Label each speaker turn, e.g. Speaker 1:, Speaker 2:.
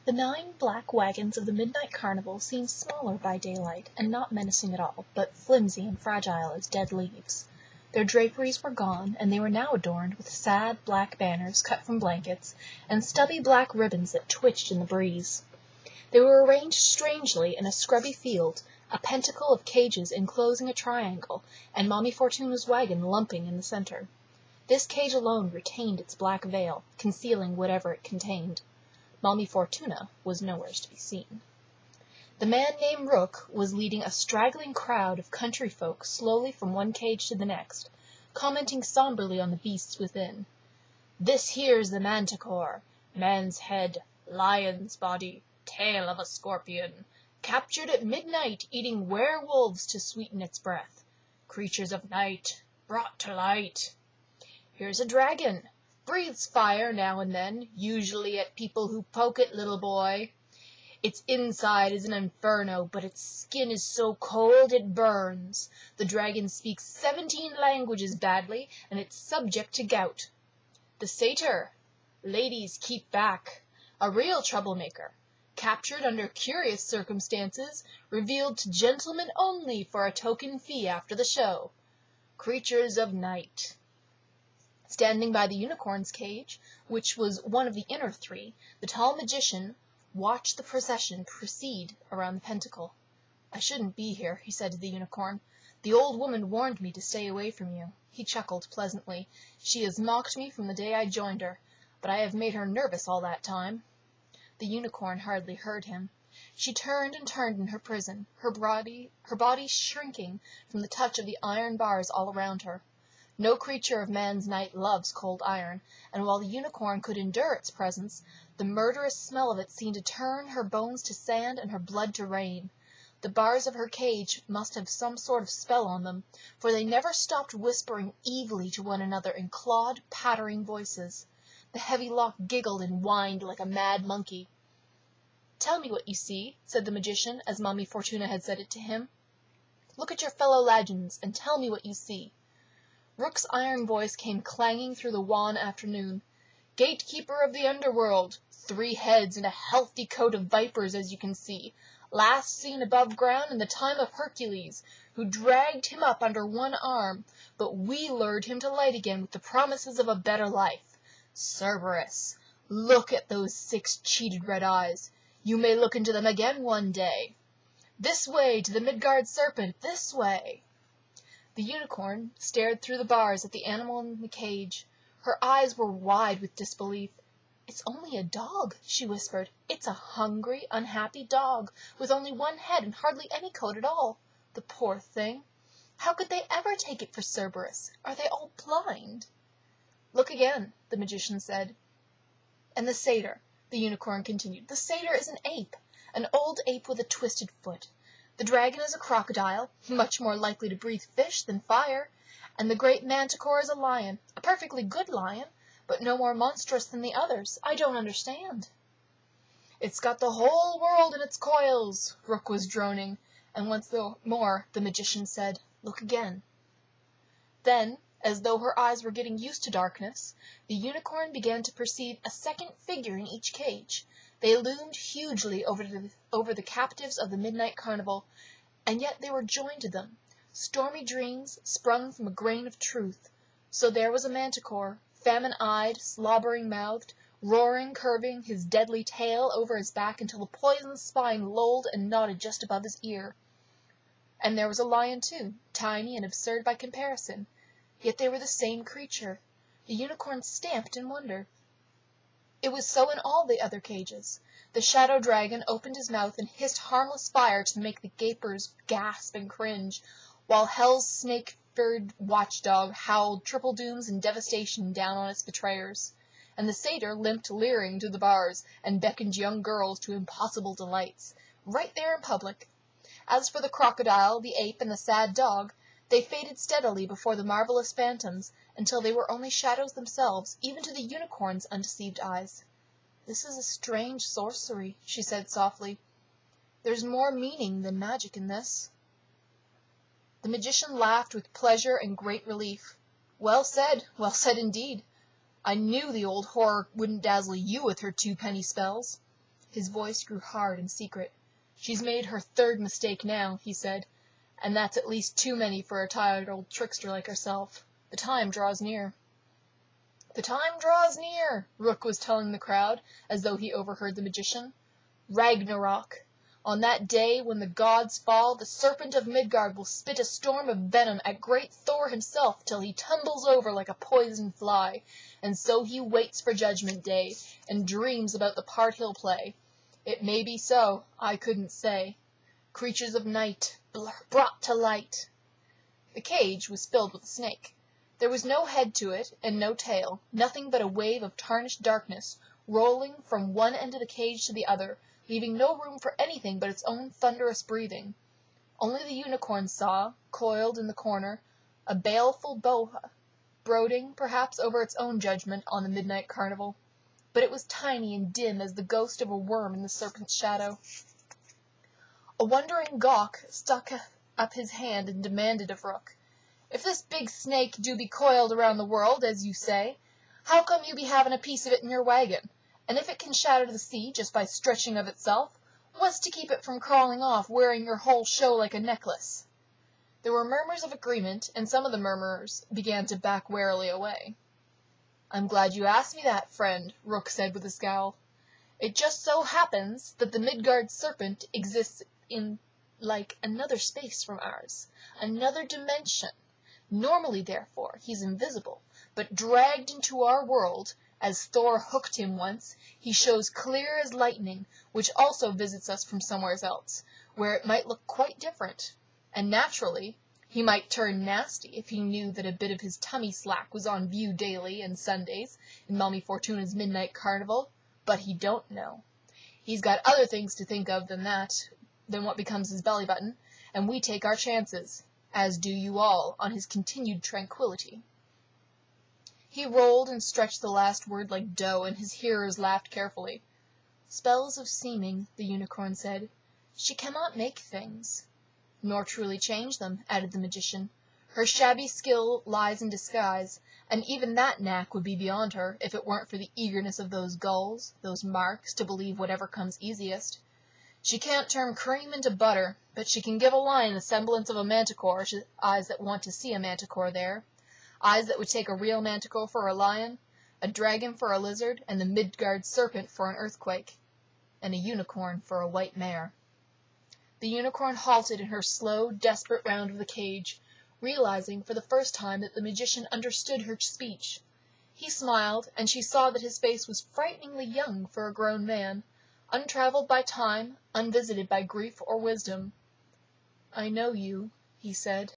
Speaker 1: The 9 black wagons of the midnight carnival seemed smaller by daylight, and not menacing at all, but flimsy and fragile as dead leaves. Their draperies were gone, and they were now adorned with sad black banners cut from blankets, and stubby black ribbons that twitched in the breeze. They were arranged strangely in a scrubby field, a pentacle of cages enclosing a triangle, and Mommy Fortuna's wagon lumping in the center. This cage alone retained its black veil, concealing whatever it contained. Mommy Fortuna was nowhere to be seen. The man named Rook was leading a straggling crowd of country folk slowly from one cage to the next, commenting somberly on the beasts within. "This here's the manticore, man's head, lion's body, tail of a scorpion, captured at midnight eating werewolves to sweeten its breath, creatures of night, brought to light. Here's a dragon, breathes fire now and then, usually at people who poke it, little boy. Its inside is an inferno, but its skin is so cold it burns. The dragon speaks 17 languages badly, and it's subject to gout. The satyr, ladies keep back, a real troublemaker, captured under curious circumstances, revealed to gentlemen only for a token fee after the show. Creatures of night." Standing by the unicorn's cage, which was one of the inner 3, the tall magician watched the procession proceed around the pentacle. "I shouldn't be here," he said to the unicorn. "The old woman warned me to stay away from you." He chuckled pleasantly. "She has mocked me from the day I joined her, but I have made her nervous all that time." The unicorn hardly heard him. She turned and turned in her prison, her body shrinking from the touch of the iron bars all around her. No creature of man's night loves cold iron, and while the unicorn could endure its presence, the murderous smell of it seemed to turn her bones to sand and her blood to rain. The bars of her cage must have some sort of spell on them, for they never stopped whispering evilly to one another in clawed, pattering voices. The heavy lock giggled and whined like a mad monkey. "Tell me what you see," said the magician, as Mommy Fortuna had said it to him. "Look at your fellow lagins, and tell me what you see." Rook's iron voice came clanging through the wan afternoon. "Gatekeeper of the underworld, 3 heads and a healthy coat of vipers, as you can see, last seen above ground in the time of Hercules, who dragged him up under one arm, but we lured him to light again with the promises of a better life. Cerberus, look at those 6 cheated red eyes. You may look into them again one day. This way to the Midgard serpent, this way." The unicorn stared through the bars at the animal in the cage. Her eyes were wide with disbelief. "It's only a dog," she whispered. "It's a hungry, unhappy dog, with only 1 head and hardly any coat at all. The poor thing! How could they ever take it for Cerberus? Are they all blind?" "Look again," the magician said. "And the satyr," the unicorn continued. "The satyr is an ape, an old ape with a twisted foot. The dragon is a crocodile, much more likely to breathe fish than fire, and the great manticore is a lion, a perfectly good lion, but no more monstrous than the others. I don't understand." "It's got the whole world in its coils," Rook was droning, and once more the magician said, "Look again." Then, as though her eyes were getting used to darkness, the unicorn began to perceive a second figure in each cage. They loomed hugely over the captives of the midnight carnival, and yet they were joined to them, stormy dreams sprung from a grain of truth. So there was a manticore, famine-eyed, slobbering-mouthed, roaring, curving his deadly tail over his back until the poisoned spine lolled and nodded just above his ear. And there was a lion too, tiny and absurd by comparison. Yet they were the same creature. The unicorn stamped in wonder. It was so in all the other cages. The shadow dragon opened his mouth and hissed harmless fire to make the gapers gasp and cringe, while hell's snake-furred watchdog howled triple dooms and devastation down on its betrayers. And the satyr limped leering to the bars and beckoned young girls to impossible delights, right there in public. As for the crocodile, the ape, and the sad dog, they faded steadily before the marvelous phantoms, until they were only shadows themselves, even to the unicorn's undeceived eyes. "This is a strange sorcery," she said softly. "There's more meaning than magic in this." The magician laughed with pleasure and great relief. Well said indeed. I knew the old whore wouldn't dazzle you with her 2-penny spells." His voice grew hard and secret. "She's made her third mistake now," he said, "and that's at least too many for a tired old trickster like herself. The time draws near." "The time draws near," Rook was telling the crowd, as though he overheard the magician. "Ragnarok. On that day when the gods fall, the serpent of Midgard will spit a storm of venom at great Thor himself till he tumbles over like a poisoned fly, and so he waits for Judgment Day, and dreams about the part he'll play. It may be so, I couldn't say. Creatures of night, brought to light." The cage was filled with a snake. There was no head to it, and no tail, nothing but a wave of tarnished darkness, rolling from one end of the cage to the other, leaving no room for anything but its own thunderous breathing. Only the unicorn saw, coiled in the corner, a baleful boa, brooding, perhaps, over its own judgment on the midnight carnival. But it was tiny and dim as the ghost of a worm in the serpent's shadow. A wondering gawk stuck up his hand and demanded of Rook, "If this big snake do be coiled around the world, as you say, how come you be having a piece of it in your wagon? And if it can shatter the sea just by stretching of itself, what's to keep it from crawling off, wearing your whole show like a necklace?" There were murmurs of agreement, and some of the murmurers began to back warily away. "I'm glad you asked me that, friend," Rook said with a scowl. "It just so happens that the Midgard serpent exists in, like, another space from ours, another dimension. Normally, therefore, he's invisible, but dragged into our world, as Thor hooked him once, he shows clear as lightning, which also visits us from somewhere else, where it might look quite different. And naturally, he might turn nasty if he knew that a bit of his tummy slack was on view daily and Sundays in Mommy Fortuna's midnight carnival, but he don't know. He's got other things to think of than what becomes his belly button, and we take our chances, as do you all, on his continued tranquillity." He rolled and stretched the last word like dough, and his hearers laughed carefully. "Spells of seeming," the unicorn said. "She cannot make things." "Nor truly change them," added the magician. "Her shabby skill lies in disguise, and even that knack would be beyond her, if it weren't for the eagerness of those gulls, those marks, to believe whatever comes easiest. She can't turn cream into butter, but she can give a lion the semblance of a manticore to eyes that want to see a manticore there, eyes that would take a real manticore for a lion, a dragon for a lizard, and the Midgard serpent for an earthquake, and a unicorn for a white mare." The unicorn halted in her slow, desperate round of the cage, realizing for the first time that the magician understood her speech. He smiled, and she saw that his face was frighteningly young for a grown man, untravelled by time, unvisited by grief or wisdom. "I know you," he said.